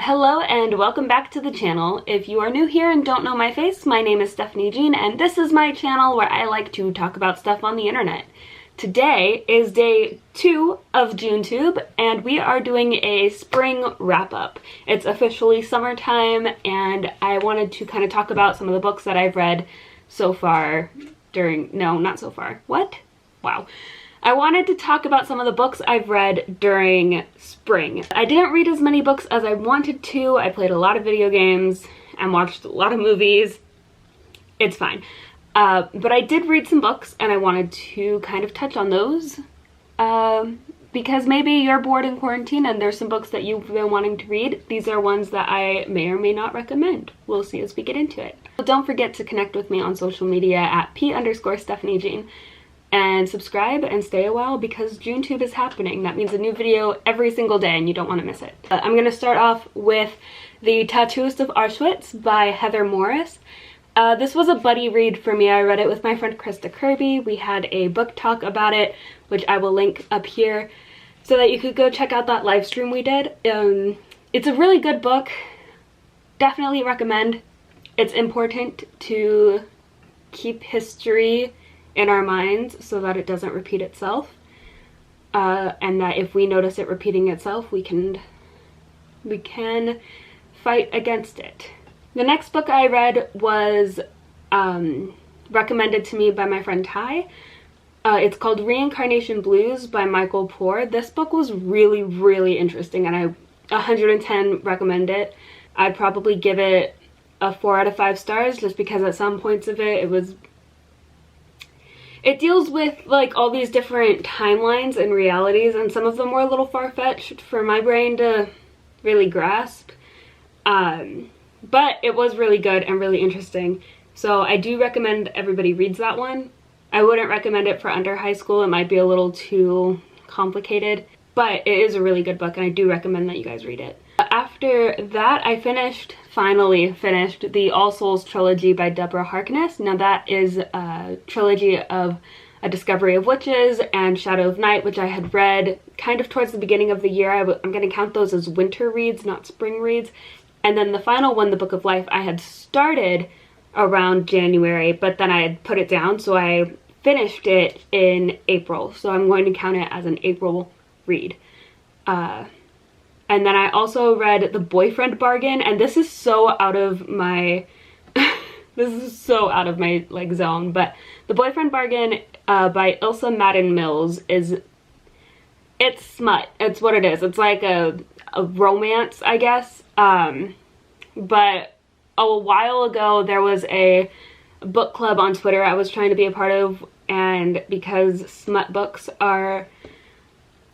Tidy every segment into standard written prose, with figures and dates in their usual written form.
Hello and welcome back to the channel. If you are new here and don't know my face, my name is Stephanie Jean and this is my channel where I like to talk about stuff on the internet. Today is day 2 of JuneTube and we are doing a spring wrap-up. It's officially summertime and I wanted to kind of talk about some of the books that I've read so far not so far. What? Wow. I wanted to talk about some of the books I've read during spring. I didn't read as many books as I wanted to. I played a lot of video games and watched a lot of movies. It's fine. But I did read some books and I wanted to kind of touch on those. Because maybe you're bored in quarantine and there's some books that you've been wanting to read. These are ones that I may or may not recommend. We'll see as we get into it. But don't forget to connect with me on social media at P_Stephanie Jean. And subscribe and stay a while because JuneTube is happening. That means a new video every single day and you don't want to miss it. I'm going to start off with The Tattooist of Auschwitz by Heather Morris. This was a buddy read for me. I read it with my friend Krista Kirby. We had a book talk about it, which I will link up here so that you could go check out that live stream we did. It's a really good book. Definitely recommend. It's important to keep history in our minds so that it doesn't repeat itself, and that if we notice it repeating itself, we can fight against it. The next book I read was recommended to me by my friend Ty. It's called Reincarnation Blues by Michael Poore. This book was really, really interesting and I 110 recommend it. I'd probably give it a 4 out of 5 stars just because at some points of it, it deals with like all these different timelines and realities, and some of them were a little far-fetched for my brain to really grasp. But it was really good and really interesting. So I do recommend everybody reads that one. I wouldn't recommend it for under high school. It might be a little too complicated, but it is a really good book and I do recommend that you guys read it. After that, I finally finished the All Souls trilogy by Deborah Harkness. Now that is a trilogy of A Discovery of Witches and Shadow of Night, which I had read kind of towards the beginning of the year. I'm going to count those as winter reads, not spring reads. And then the final one, The Book of Life, I had started around January, but then I had put it down, so I finished it in April. So I'm going to count it as an April read. And then I also read The Boyfriend Bargain, and this is so out of my like zone, but The Boyfriend Bargain by Ilsa Madden-Mills it's smut. It's what it is. It's like a romance, I guess. But a while ago there was a book club on Twitter I was trying to be a part of, and because smut books are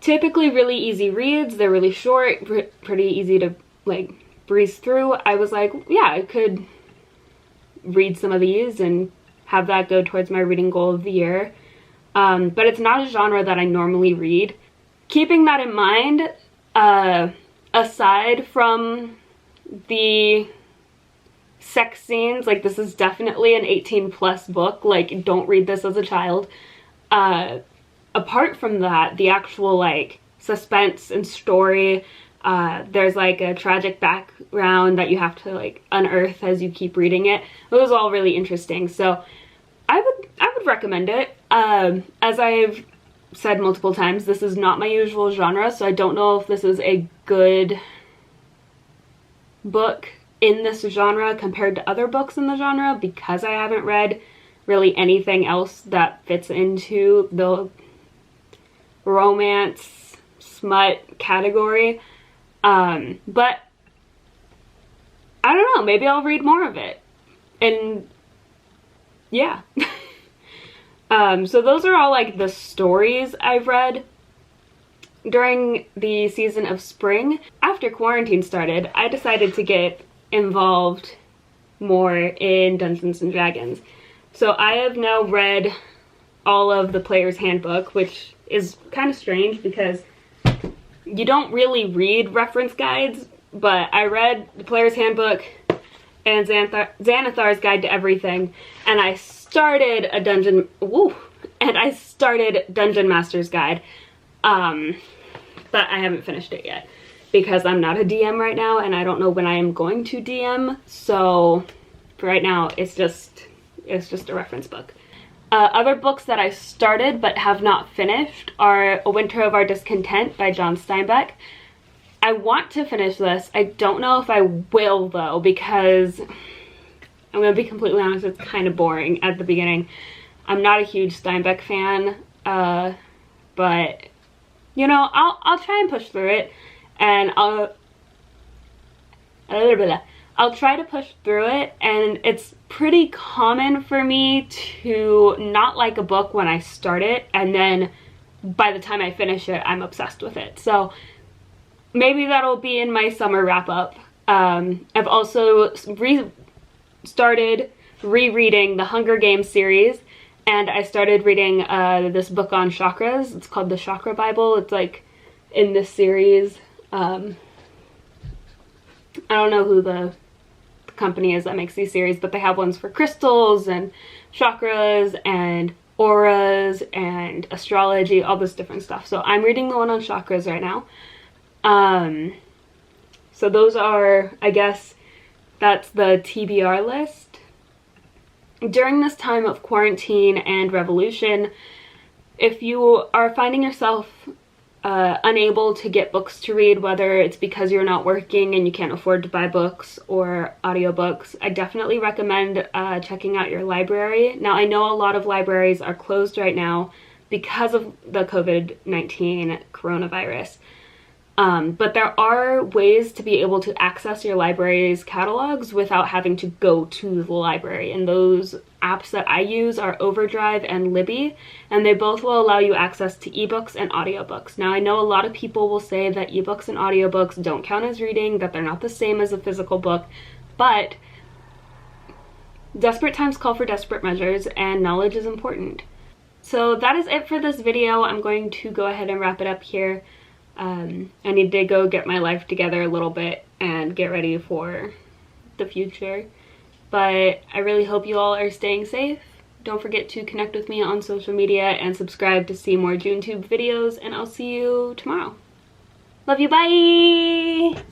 typically really easy reads, they're really short, pretty easy to like breeze through, I was like, yeah, I could read some of these and have that go towards my reading goal of the year. But it's not a genre that I normally read. Keeping that in mind, aside from the sex scenes, like this is definitely an 18+ book, like don't read this as a child. Apart from that, the actual like suspense and story, there's like a tragic background that you have to like unearth as you keep reading it. It was all really interesting, so I would recommend it. As I've said multiple times, this is not my usual genre, so I don't know if this is a good book in this genre compared to other books in the genre, because I haven't read really anything else that fits into the romance smut category. But I don't know, maybe I'll read more of it, and yeah. So those are all like the stories I've read during the season of spring. After quarantine started, I decided to get involved more in Dungeons and Dragons. So I have now read all of the Player's Handbook, which is kind of strange because you don't really read reference guides, but I read the Player's Handbook and Xanathar's Guide to Everything, and I started Dungeon Master's Guide, but I haven't finished it yet. because I'm not a DM right now and I don't know when I am going to DM. So for right now, it's just a reference book. Other books that I started but have not finished are A Winter of Our Discontent by John Steinbeck. I want to finish this. I don't know if I will though, because I'm gonna be completely honest, it's kind of boring at the beginning. I'm not a huge Steinbeck fan, but you know, I'll try and push through it, and I'll try to push through it. And it's pretty common for me to not like a book when I start it, and then by the time I finish it, I'm obsessed with it. So maybe that'll be in my summer wrap-up. I've also started rereading the Hunger Games series, and I started reading this book on chakras. It's called the Chakra Bible. It's like in this series. I don't know who the company is that makes these series, but they have ones for crystals and chakras and auras and astrology, all this different stuff. So I'm reading the one on chakras right now. So those are, I guess, that's the TBR list. During this time of quarantine and revolution, if you are finding yourself unable to get books to read, whether it's because you're not working and you can't afford to buy books or audiobooks, I definitely recommend checking out your library. Now, I know a lot of libraries are closed right now because of the COVID-19 coronavirus. But there are ways to be able to access your library's catalogs without having to go to the library. And those apps that I use are Overdrive and Libby, and they both will allow you access to ebooks and audiobooks. Now, I know a lot of people will say that ebooks and audiobooks don't count as reading, that they're not the same as a physical book, but desperate times call for desperate measures, and knowledge is important. So that is it for this video. I'm going to go ahead and wrap it up here. I need to go get my life together a little bit and get ready for the future. But I really hope you all are staying safe. Don't forget to connect with me on social media and subscribe to see more JuneTube videos, and I'll see you tomorrow. Love you, bye!